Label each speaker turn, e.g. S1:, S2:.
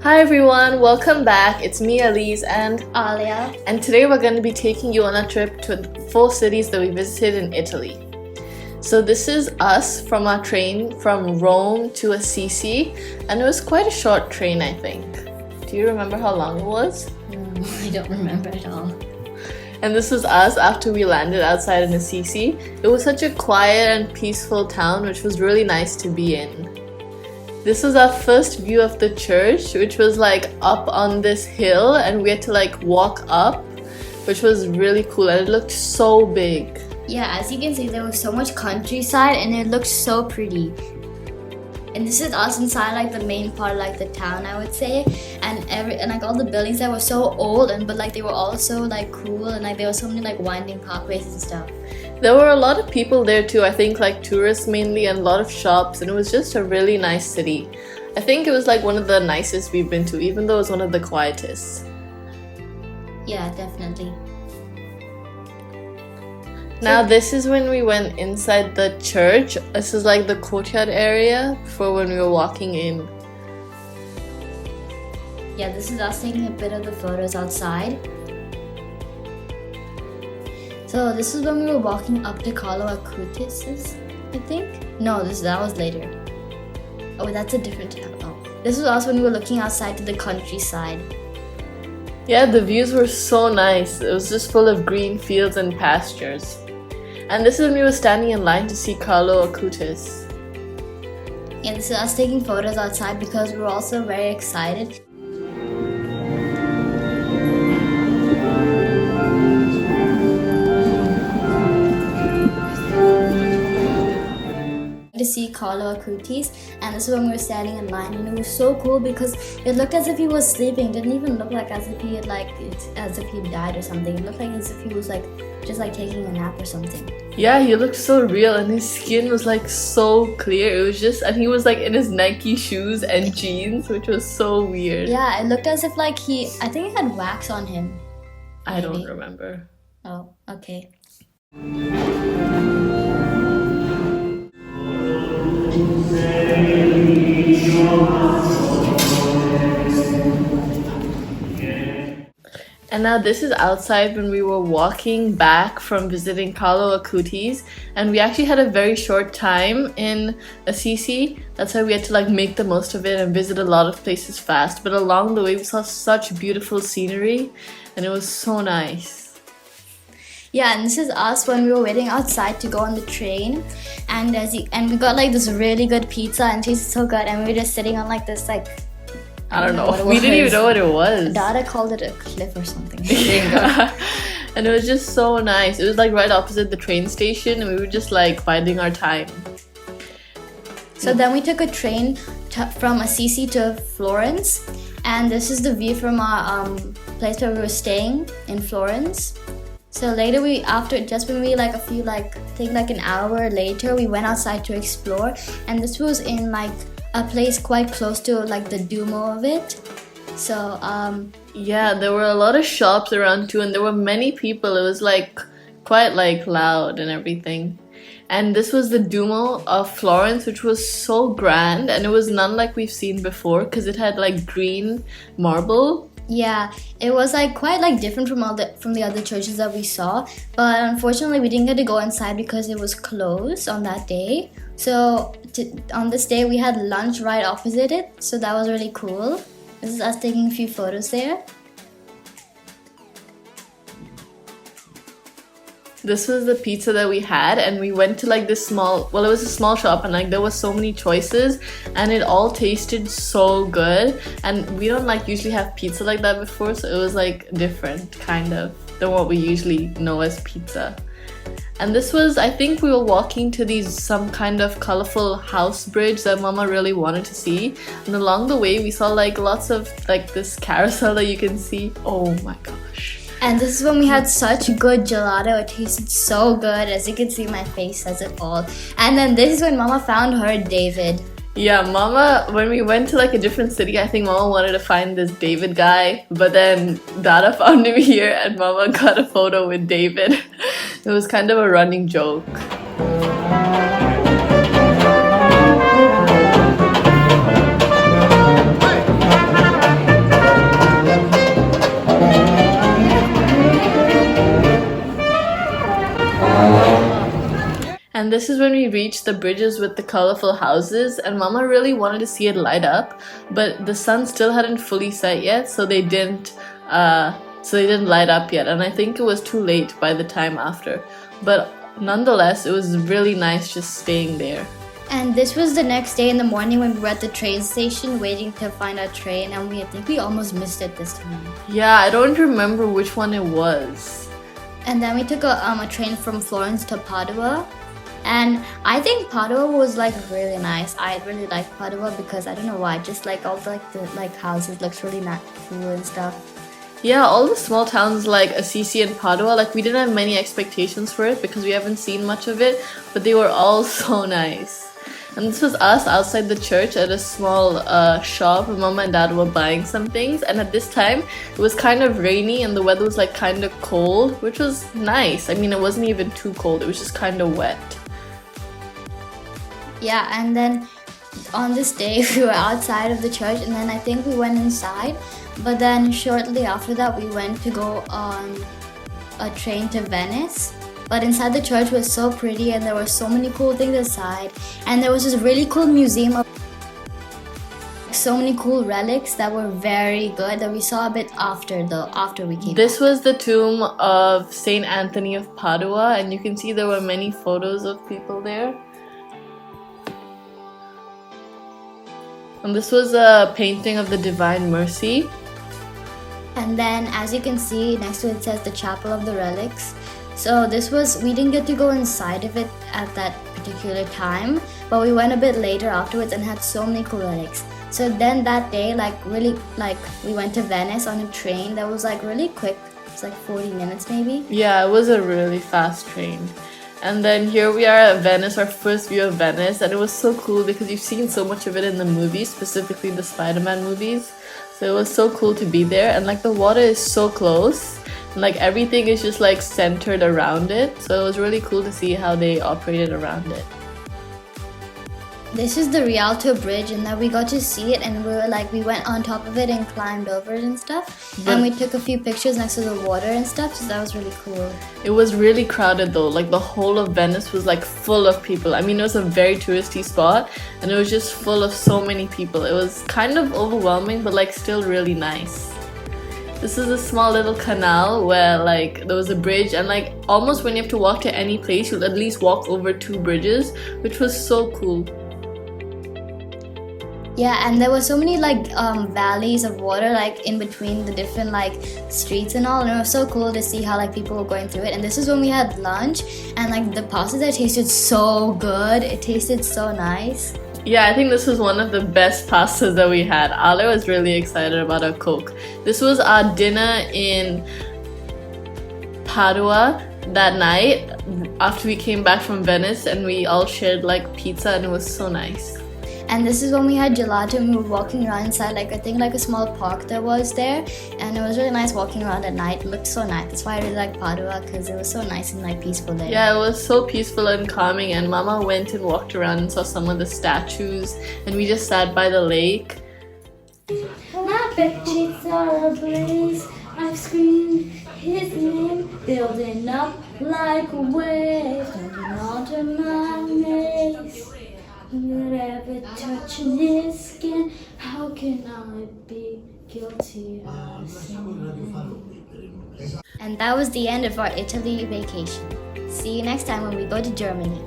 S1: Hi everyone, welcome back. It's me, Elise, and
S2: Alia.
S1: And today we're going to be taking you on a trip to the 4 cities that we visited in Italy. So this is us from our train from Rome to Assisi, and it was quite a short train, I think. Do you remember how long it was?
S2: I don't remember at all.
S1: And this was us after we landed outside in Assisi. It was such a quiet and peaceful town, which was really nice to be in. This was our first view of the church, which was like up on this hill, and we had to like walk up, which was really cool, and it looked so big.
S2: Yeah, as you can see, there was so much countryside and it looked so pretty. And this is us inside like the main part of like the town, I would say. And like all the buildings that were so old but like they were also like cool, and like there was so many like winding pathways and stuff.
S1: There were a lot of people there too, I think like tourists mainly, and a lot of shops, and it was just a really nice city. I think it was like one of the nicest we've been to, even though it was one of the quietest.
S2: Yeah, definitely.
S1: Now this is when we went inside the church. This is like the courtyard area before when we were walking in.
S2: Yeah, this is us taking a bit of the photos outside. So this is when we were walking up to Carlo Acutis's, I think? No, that was later. Oh, that's a different town. Oh. This was also when we were looking outside to the countryside.
S1: Yeah, the views were so nice. It was just full of green fields and pastures. And this is when we were standing in line to see Carlo Acutis.
S2: Yeah, this is us taking photos outside because we were also very excited. To see Carlo Acutis, and this is when we were standing in line, and it was so cool because it looked as if he was sleeping. It didn't even look like as if he had as if he died or something. It looked like as if he was like just like taking a nap or something.
S1: Yeah, he looked so real, and his skin was like so clear. It was just, and he was like in his Nike shoes and jeans, which was so weird.
S2: Yeah, it looked as if like I think he had wax on him.
S1: I don't remember.
S2: Oh, okay.
S1: And now this is outside when we were walking back from visiting Carlo Acutis, and we actually had a very short time in Assisi. That's why we had to like make the most of it and visit a lot of places fast. But along the way we saw such beautiful scenery, and it was so nice.
S2: Yeah, and this is us when we were waiting outside to go on the train, and we got like this really good pizza, and it tasted so good, and we were just sitting on like this like
S1: I don't know. We didn't even know what it was.
S2: Dada called it a cliff or something.
S1: Yeah. And it was just so nice. It was like right opposite the train station, and we were just like biding our time.
S2: So then we took a train from Assisi to Florence, and this is the view from our place where we were staying in Florence. So later just when we I think like an hour later, we went outside to explore, and this was in like a place quite close to like the Duomo of it. So
S1: yeah, there were a lot of shops around too, and there were many people. It was like quite like loud and everything. And this was the Duomo of Florence, which was so grand, and it was none like we've seen before because it had like green marble.
S2: Yeah, it was like quite like different from the other churches that we saw, but unfortunately we didn't get to go inside because it was closed on that day. So on this day we had lunch right opposite it, so that was really cool. This is us taking a few photos there.
S1: This was the pizza that we had, and we went to like this it was a small shop, and like there was so many choices, and it all tasted so good. And we don't like usually have pizza like that before, so it was like different kind of than what we usually know as pizza. And this was, I think we were walking to some kind of colorful house bridge that Mama really wanted to see. And along the way we saw like lots of like this carousel that you can see. Oh my gosh.
S2: And this is when we had such good gelato. It tasted so good. As you can see, my face says it all. And then this is when Mama found her David.
S1: Yeah, Mama, when we went to like a different city, I think Mama wanted to find this David guy, but then Dada found him here and Mama got a photo with David. It was kind of a running joke. this is when we reached the bridges with the colorful houses, and Mama really wanted to see it light up, but the sun still hadn't fully set yet, so they didn't light up yet, and I think it was too late by the time after. But nonetheless, it was really nice just staying there.
S2: And this was the next day in the morning when we were at the train station waiting to find our train, and I think we almost missed it this time.
S1: Yeah, I don't remember which one it was.
S2: And then we took a train from Florence to Padua. And I think Padua was like really nice. I really like Padua because I don't know why, just like all the houses looks really cool and stuff.
S1: Yeah, all the small towns like Assisi and Padua, like we didn't have many expectations for it because we haven't seen much of it, but they were all so nice. And this was us outside the church at a small shop where Mama and Dad were buying some things, and at this time it was kind of rainy and the weather was like kind of cold, which was nice. I mean, it wasn't even too cold, it was just kind of wet.
S2: Yeah, and then on this day we were outside of the church, and then I think we went inside, but then shortly after that we went to go on a train to Venice. But inside the church was so pretty, and there were so many cool things inside, and there was this really cool museum of so many cool relics that were very good that we saw a bit after we came
S1: This
S2: back.
S1: was the tomb of Saint Anthony of Padua, and you can see there were many photos of people there. And this was a painting of the Divine Mercy.
S2: And then as you can see, next to it says the Chapel of the Relics. So we didn't get to go inside of it at that particular time, but we went a bit later afterwards and had so many cool relics. So then that day, we went to Venice on a train that was like really quick. It's like 40 minutes maybe.
S1: Yeah, it was a really fast train. And then here we are at Venice, our first view of Venice, and it was so cool because you've seen so much of it in the movies, specifically the Spider-Man movies. So it was so cool to be there, and like the water is so close, and like everything is just like centered around it. So it was really cool to see how they operated around it.
S2: This is the Rialto Bridge, and then we got to see it, and we went on top of it and climbed over it and stuff. And we took a few pictures next to the water and stuff, so that was really cool.
S1: It was really crowded though, like the whole of Venice was like full of people. I mean, it was a very touristy spot, and it was just full of so many people. It was kind of overwhelming, but like still really nice. This is a small little canal where like there was a bridge, and like almost when you have to walk to any place, you'll at least walk over 2 bridges, which was so cool.
S2: Yeah, and there were so many valleys of water in between the different streets and all, and it was so cool to see how people were going through it. And this is when we had lunch, and the pasta there tasted so good. It tasted so nice.
S1: Yeah, I think this was one of the best pastas that we had. Ale was really excited about our Coke. This was our dinner in Padua that night after we came back from Venice, and we all shared pizza, and it was so nice.
S2: And this is when we had gelato, and we were walking around inside I think a small park that was there, and it was really nice walking around at night. It looked so nice. That's why I really like Padua, because it was so nice and peaceful there.
S1: Yeah, it was so peaceful and calming, and Mama went and walked around and saw some of the statues, and we just sat by the lake.
S3: My bed sheets are ablaze. I've screamed his name, building up like a wave, coming onto my maze. Whatever touching his skin, how can I be guilty of sin?
S2: And that was the end of our Italy vacation. See you next time when we go to Germany.